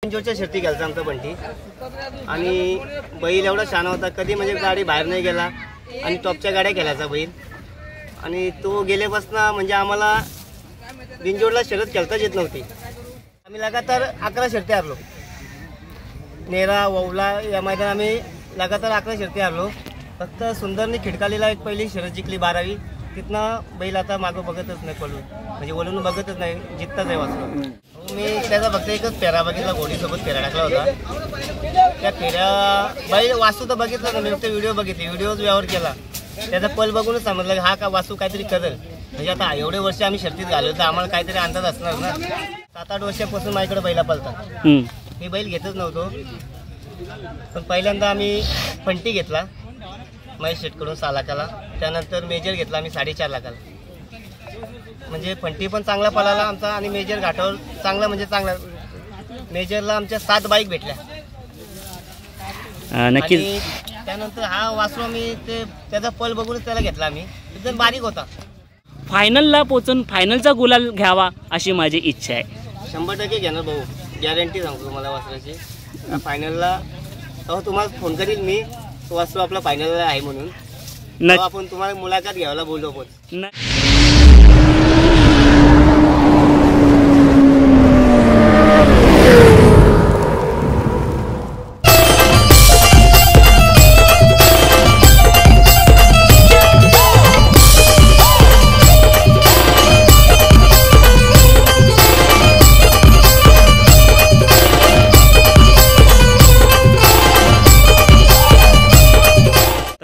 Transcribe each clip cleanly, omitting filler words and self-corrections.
बिनजोडच्या शर्ती घ्यायचा आमचा बंटी आणि बैल एवढा छान होता, कधी म्हणजे गाडी बाहेर नाही गेला आणि टॉपच्या गाड्या खेळायचा बैल. आणि तो गेल्यापासून म्हणजे आम्हाला बिनजोडला शर्यत खेळताच येत नव्हती. आम्ही लगातार 11 शर्ती हरलो. नेरा ववला या मैदान आम्ही लगातार 11 शर्ती हरलो. फक्त सुंदरने खिडकालीला एक पहिली शर्यत जिंकली 12वी. तिथनं बैल आता मागं बघतच नाही, पळून म्हणजे वळून बघतच नाही, जिंकताच आहे वासरू. मी त्याचा फक्त एकच फेरा बघितला, घोडीसोबत फेरा टाकला होता. त्या फेऱ्या बैल वासू तर बघितलं ना, मी फक्त व्हिडिओ बघितले, व्हिडिओज व्यवहार केला. त्याचा पल बघूनच समजलं की हा का वासू काहीतरी करेल. म्हणजे आता एवढे वर्ष आम्ही शर्तीत घालवलं तर आम्हाला काहीतरी अंदाज असणार ना. 7-8 वर्षापासून माझ्याकडे बैला पळतात. मी बैल घेतच नव्हतो, पण पहिल्यांदा आम्ही फंटी घेतला महेश शेटकडून 6 लाखाला. त्यानंतर मेजर घेतला आम्ही 4.5 लाखाला. म्हणजे फंटी पण चांगला पळाला आमचा आणि मेजर घाटावर चांगला म्हणजे चांगला. मेजरला आमच्या 7 बाईक भेटल्या. नक्कीच. त्यानंतर हा वासरू आम्ही ते त्याचा पल बघूनच त्याला घेतला आम्ही. एकदम बारीक होता. फायनलला पोचून फायनलचा गुलाल घ्यावा अशी माझी इच्छा आहे. 100% घेणार भाऊ, गॅरंटी सांगतो तुम्हाला वासराची. फायनलला तेव्हा तुम्हाला फोन करील मी, तो वासरू आपला फायनलला आहे म्हणून. आपण तुम्हाला मुलाखत घ्यायला बोललो पण.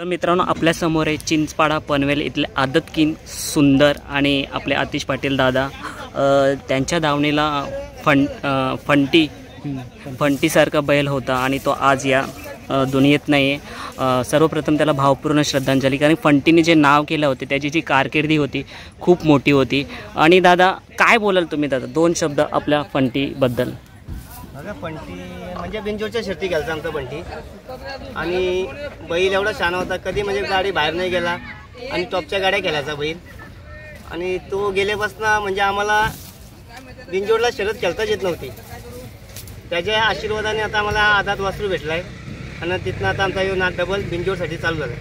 मित्रांनो, आपल्यासमोर आहे चिंचपाडा पनवेल इथले आदत किंग सुंदर आणि आपले आतिश पाटील दादा. त्यांच्या दावणीला फंटीसारखा बैल होता आणि तो आज या दुनियेत नाही आहे. सर्वप्रथम त्याला भावपूर्ण श्रद्धांजली, कारण फंटीने जे नाव केलं होते त्याची जी कारकिर्दी होती खूप मोठी होती. आणि दादा काय बोलाल तुम्ही दादा 2 शब्द आपल्या फंटीबद्दल? बघा, फंटी म्हणजे बिनजोडच्या शर्ती घ्यायचा आमचा बंटी आणि बैल एवढा छान होता, कधी म्हणजे गाडी बाहेर नाही गेला आणि टॉपच्या गाड्या खेळायचा बैल. आणि तो गेल्यापासून म्हणजे आम्हाला बिनजोडला शर्यत खेळताच येत नव्हती. त्याच्या आशीर्वादाने आता आम्हाला आदात वासरू भेटला आहे आणि तिथनं आता आमचा यो नाद डबल बिनजोडसाठी चालू झाला.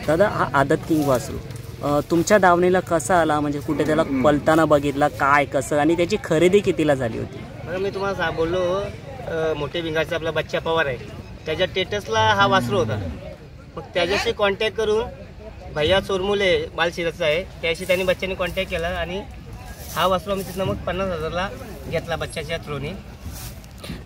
दादा, हा आदत किंग वासरू तुमच्या दावणीला कसा आला? म्हणजे कुठे त्याला पलताना बघितला, काय कसं, आणि त्याची खरेदी कितीला झाली होती? बघा, मी तुम्हाला बोललो मोठे भिंगाचा आपला बच्चा पवार आहे, त्याच्या स्टेटसला हा वासरू होता. मग त्याच्याशी कॉन्टॅक्ट करून भैया चोरमुले बालशिरसचा आहे, त्याशी त्यांनी बच्चाने कॉन्टॅक्ट केला आणि हा वासरू आम्ही तिथनं मग 50,000ला घेतला बच्चाच्या थ्रूनी.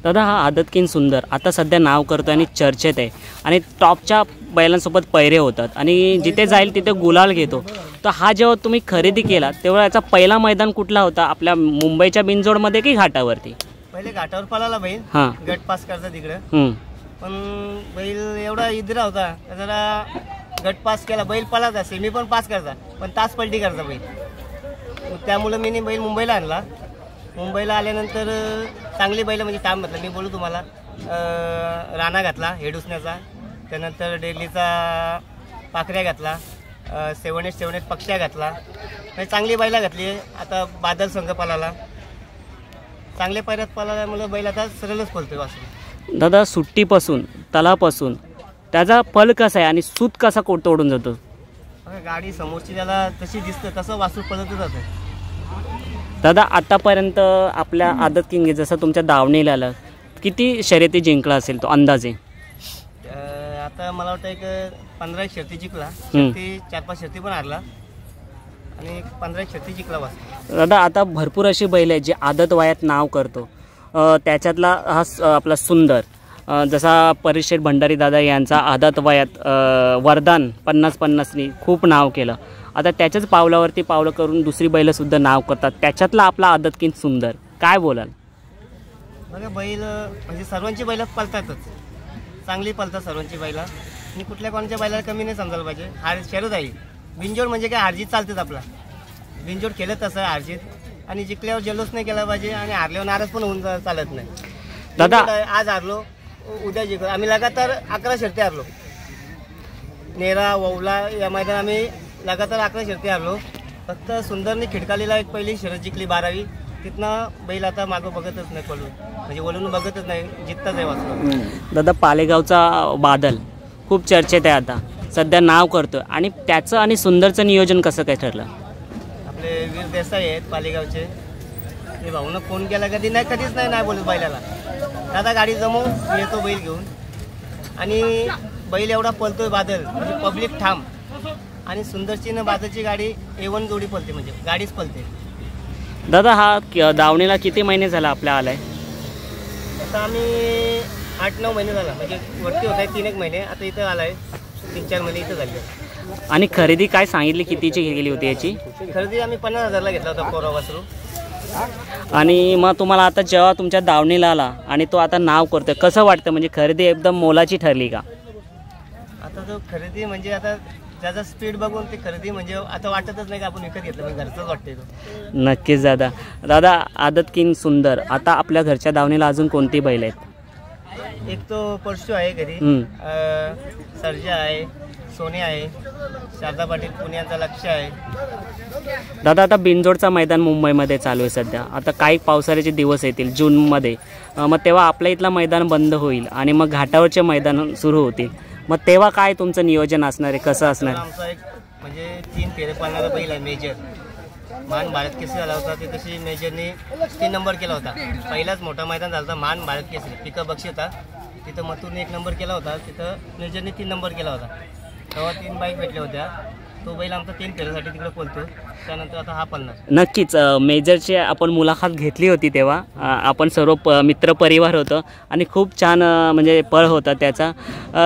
दादा, हा आदत किंग सुंदर आता सध्या नाव करतो आणि चर्चेत आहे आणि टॉपच्या बैलांसोबत पैरे होतात आणि जिथे जाईल तिथे गुलाल घेतो. तर हा जेव्हा तुम्ही खरेदी केला तेव्हा याचा पहिला मैदान कुठला होता? आपल्या मुंबईच्या बिनजोडमध्ये की घाटावरती? पहिले घाटावर पळाला बैल, गट पास करता तिकडं. पण बैल एवढा इधरा होता, जरा गट पास केला, बैल पळाचा, सेमी पण पास करता पण तास पलटी करता बैल. त्यामुळे मी बैल मुंबईला आणला. मुंबईला आल्यानंतर चांगली बैल म्हणजे काय म्हटलं मी बोलू तुम्हाला, राणा घातला हेडुसण्याचा, त्यानंतर डेलीचा पाखऱ्या घातला, 7-8 पक्ष्या घातला. चांगली बैला घातली. आता बादल संघ पळाला, चांगल्या पैऱ्यात पळाल्यामुळे बैल आता सरळच पळतोय वासरू. दादा, सुट्टीपासून तलापासून त्याचा पल कसा आहे आणि सूत कसा तोडून जातो? गाडी समोरची त्याला तशी दिसतं तसं वासरू पळतच जातं. दादा, आतापर्यंत आपल्या आदत किंग जसं तुमच्या दावणीला आलं, किती शर्यती जिंकला असेल तो अंदाजे? आता मला वाटतं एक 15 शर्ती जिंकला, 4-5 शर्ती पण हारला आणि 15 शर्ती जिंकला वासरू. दादा, आता भरपूर अशी बैल आहे जे आदत वयात नाव करतो. त्याच्यातला हा आपला सुंदर, जसा परीक्षेत भंडारी दादा यांचा आदत वयात वरदान 50-50नी खूप नाव केलं. आता त्याच्याच पावलावरती पावलं करून दुसरी बैलसुद्धा नाव करतात. त्याच्यातला आपला आदत किंग सुंदर, काय बोलाल? बघा, बैल म्हणजे सर्वांची बैल पळतातच, चांगली पळतात सर्वांची बैला आणि कुठल्या कोणाच्या बैलाला कमी नाही समजायला पाहिजे. हार शर्यत आहे, बिनजोड म्हणजे काय हारजीत चालतेच. आपला बिनजोड केलं तसं हारजीत, आणि जिंकल्यावर जल्लोष नाही केला पाहिजे आणि हारल्यावर नाराज पण होऊन चालत नाही. दादा, आज हारलो उद्या जिंकलो. आम्ही लगातार 11 शर्ती हारलो. नेरा ववला या मैदान आम्ही लगातार 11 शर्ती हरलो. फक्त सुंदरने खिडकालीला एक पहिली शर्यत जिंकली 12वी. तिथनं बैल आता मागं बघतच नाही पळून, म्हणजे वळून बघतच नाही, जितताच आहे वासरू. दादा पालेगावचा बादल खूप चर्चेत आहे आता, सध्या नाव करतोय, आणि त्याचं आणि सुंदरचं नियोजन कसं काय ठरलं? आपले वीर देसाई आहेत पालेगावचे, ते भाऊनं फोन केला कधीच नाही बोलत बैलाला, दादा गाडी जमव येतो बैल घेऊन. आणि बैल एवढा पळतोय बादल, म्हणजे पब्लिक ठाम. आणि सुंदरची न बादलची गाडी A1 जोडी पळते, म्हणजे गाडीच पळते. दादा हा दावणीला किती महिने झाला आपल्या आलाय? आता आम्ही 8-9 महिने झाला, म्हणजे वरती होत आहे 3-1 महिने, आता इथं आलाय 3-4 महिने इथं झाले. आणि खरेदी काय सांगितली, कितीची गेली होती याची? खरेदी आम्ही 50,000ला घेतला होता कोरा वासरू. आणि मग तुम्हाला आता जेव्हा तुमच्या दावणीला आला आणि तो आता नाव करतोय, कसं वाटतं? म्हणजे खरेदी एकदम मोलाची ठरली का? आता तो खरेदी म्हणजे आता त्याचा स्पीड बघून ती खरेदी म्हणजे आता वाटतच नाही की आपण विकत घेतलं, म्हणजे घरचंच वाटतंय तो. नक्कीच दादा आदत किंग सुंदर, आता आपल्या घरच्या दावणीला अजून कोणती बैल आहेत? एक तो परशु आहे घरी, सर्जा आहे, सोने आहे, शारदा पाटील पुण्याचा लक्ष आहे. दादा आता बिनजोडचा मैदान मुंबईमध्ये चालू आहे सध्या, आता काही पावसाळ्याचे दिवस येतील जूनमध्ये, मग तेव्हा आपल्या इथलं मैदान बंद होईल आणि मग घाटावरचे मैदान सुरू होतील, मग तेव्हा काय तुमचं नियोजन असणार आहे, कसं असणार? आमचा एक म्हणजे 3 फेरे पाळणारा बैल आहे मेजर, मान भारत केसरी झाला होता, ते तशी मेजरने 3 नंबर केला होता. पहिलाच मोठा मैदान झाला होता मान भारत केसरी, पिकअप बक्षी होता, तिथं मथुरने 1 नंबर केला होता, तिथं मेजरने 3 नंबर केला होता. तेव्हा 3 बाईक भेटल्या होत्या. तो बैल आमचा 3 फेऱ्यासाठी तिकडे पळतो. त्यानंतर आता हा पळणार. नक्कीच मेजरची आपण मुलाखत घेतली होती, तेव्हा आपण सर्व मित्रपरिवार होतं आणि खूप छान म्हणजे पळ होता त्याचा.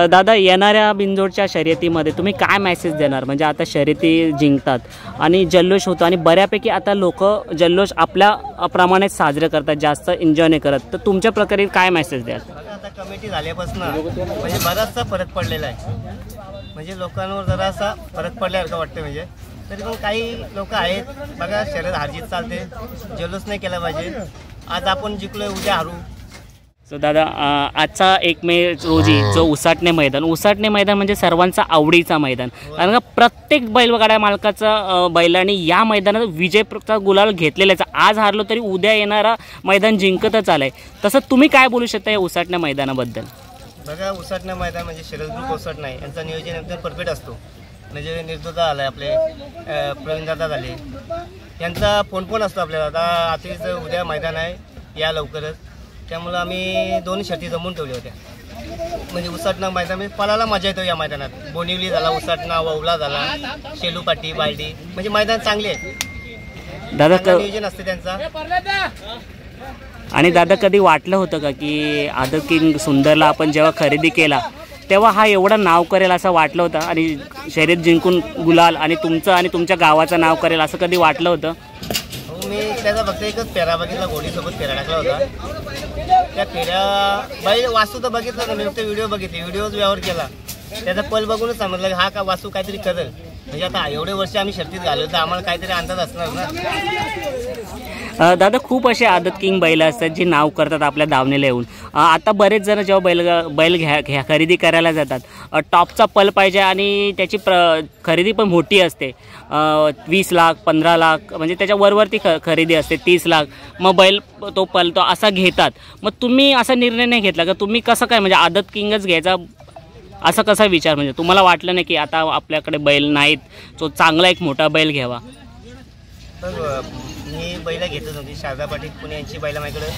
दादा येणाऱ्या बिनजोडच्या शर्यतीमध्ये तुम्ही काय मेसेज देणार? म्हणजे आता शर्यती जिंकतात आणि जल्लोष होतो आणि बऱ्यापैकी आता लोक जल्लोष आपल्या प्रमाणेच साजरे करतात, जास्त एन्जॉय नाही करत, तर तुमच्या प्रकारे काय मेसेज द्याल? आता कमिटी झाल्यापासून म्हणजे बराचसा फरक पडलेला आहे, म्हणजे लोकांवर जरासा फरक पडल्यासारखं वाटतं. म्हणजे तरी पण काही लोक आहेत बघा, शर्यत हारजीत चालते, जल्लोष नाही केला पाहिजे. आज आपण जिंकलोय, उद्या हरू. सो दादा आजचा 1 मे रोजी जो उसाटणे मैदान म्हणजे सर्वांचा आवडीचा मैदान, कारण का प्रत्येक बैलगाड्या मालकाचा बैलांनी या मैदानात विजयचा गुलाल घेतलेलाच. आज हारलो तरी उद्या येणारा मैदान जिंकतच आलाय. तसं तुम्ही काय बोलू शकता या उसाटणे मैदानाबद्दल? बघा, उसाटणे मैदान म्हणजे शरद ग्रुप उसाट नाही, यांचा नियोजन एकदम परफेक्ट असतो. म्हणजे निर्दोदा आलाय, आपले प्रवीणदादा झाले, यांचा फोन असतो आपल्याला. आता आताच उद्या मैदान आहे, या लवकरच. त्यामुळं आम्ही 2 शर्ती जमवून ठेवल्या होत्या. म्हणजे उसाटणा मैदान म्हणजे पळायला मजा येतो या मैदानात. बोनिवली झाला, उसाटणा, वौला झाला, शेलूपाटी, बालडी, म्हणजे मैदान चांगले आहेत. दादा नियोजन असते त्यांचा. आणि दादा कधी वाटलं होतं का की आदत किंग सुंदरला आपण जेव्हा खरेदी केला तेव्हा हा एवढं नाव करेल असं वाटलं होतं, आणि शर्यत जिंकून गुलाल आणि तुमचं आणि तुमच्या गावाचं नाव करेल असं कधी वाटलं होतं? मी त्याचा फक्त एकच फेरा बघितला, घोडीसोबत फेरा टाकला होता. त्या फेऱ्या बैल वासू तर बघितलं ना, मी फक्त व्हिडिओ बघितले, व्हिडिओच व्यवहार केला. त्याचा पल बघूनच समजलं की हा का वासू काहीतरी करेल. म्हणजे आता एवढे वर्ष आम्ही शर्तीत घालवलं तर आम्हाला काहीतरी अंदाज असणार ना. दादा खूप असे आदत किंग बैल असतात जी नाव करतात आपल्या दावणीला येऊन. आता बरेच जण जेव्हा बैल खरेदी करायला जातात, टॉपचा पल पाहिजे आणि त्याची खरेदी पण मोठी असते. 20 लाख 15 लाख म्हणजे त्याच्या वरवरती खरेदी असते, 30 लाख. मग बैल तो पलतो असा घेतात. मग तुम्ही असा निर्णय नाही घेतला का? तुम्ही कसं काय म्हणजे आदत किंगच घ्यायचा असा कसा विचार? म्हणजे तुम्हाला वाटलं नाही की आता आपल्याकडे बैल नाहीत, तो चांगला एक मोठा बैल घ्यावा? तर मी बैला घेतच नव्हती. शारदा पाटील पुणे यांची बैला माझ्याकडे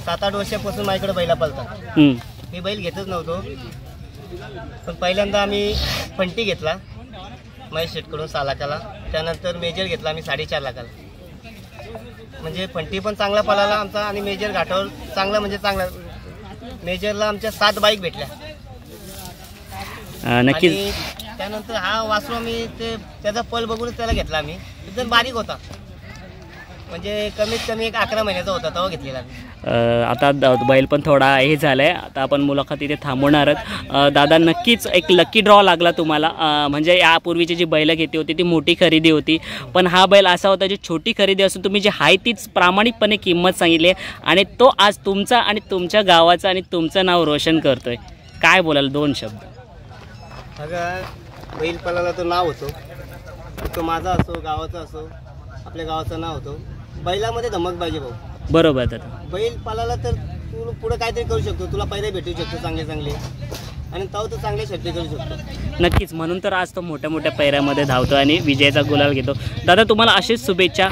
7-8 वर्षापासून माझ्याकडे बैला पालतात. मी बैल घेतच नव्हतो. पण पहिल्यांदा आम्ही फंटी घेतला महेश शेटकडून 6 लाखाला. त्यानंतर मेजर घेतला आम्ही 4.5 लाखाला. म्हणजे फंटी पण चांगला पळाला आमचा आणि मेजर घाटावर चांगला म्हणजे चांगला. मेजरला आमच्या 7 बाईक भेटल्या. नक्कीच. त्यानंतर हा वासरू आम्ही त्याचा पल बघूनच त्याला घेतला आम्ही. एकदम बारीक होता, म्हणजे कमीत कमी एक 11 महिन्याचा होता तेव्हा घेतलेला. आता बैल पण थोडा हे झालाय. आता आपण मुलाखत इथे थांबवणारच. दादा नक्कीच एक लकी ड्रॉ लागला तुम्हाला. म्हणजे यापूर्वीची जी बैलं घेतली होती ती मोठी खरेदी होती, पण हा बैल असा होता जी छोटी खरेदी असून तुम्ही जी आहे तीच प्रामाणिकपणे किंमत सांगितली आणि तो आज तुमचा आणि तुमच्या गावाचं आणि तुमचं नाव रोशन करतोय. काय बोलाल 2 शब्द? अगं बैल पळाला तो नाव होतो, तो माझा असो गावाचा असो, आपल्या गावाचं नाव होतो. बैलामध्ये धमक पाहिजे भाऊ. बरोबर दादा. बैल पालाला तर तू पुढे काहीतरी करू शकतो, तुला पैरे भेटू शकतो चांगले चांगले, आणि तो तर चांगले शर्ती करू शकतो. नक्कीच, म्हणून तर आज तो मोठ्या मोठ्या पैऱ्यामध्ये धावतो आणि विजयाचा गुलाल घेतो. दादा तुम्हाला अशीच शुभेच्छा.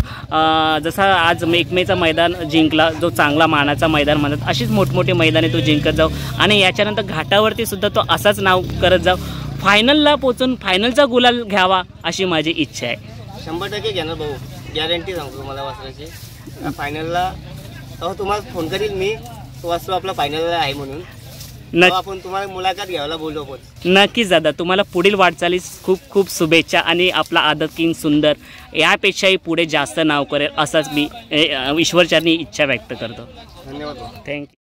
जसा आज एकमेचं मैदान जिंकला, जो चांगला मानाचा मैदान म्हणतात, अशीच मोठमोठी मैदाने तो जिंकत जाऊ आणि याच्यानंतर घाटावरती सुद्धा तो असाच नाव करत जाऊ. फायनलला पोचून फायनलचा गुलाल घ्यावा अशी माझी इच्छा आहे. 100% घेणार भाऊ, गॅरंटी सांगतो तुम्हाला वासराची. फायनलला तेव्हा तुम्हाला फोन करील मी, तो वासरू आपला फायनलला आहे म्हणून. आपण तुम्हाला मुलाखत घ्यायला बोललो पण. नक्कीच दादा, तुम्हाला पुढील वाटचालीस खूप खूप शुभेच्छा आणि आपला आदत किंग सुंदर यापेक्षाही पुढे जास्त नाव करेल असाच मी ईश्वरचरणी इच्छा व्यक्त करतो. धन्यवाद. थँक्यू.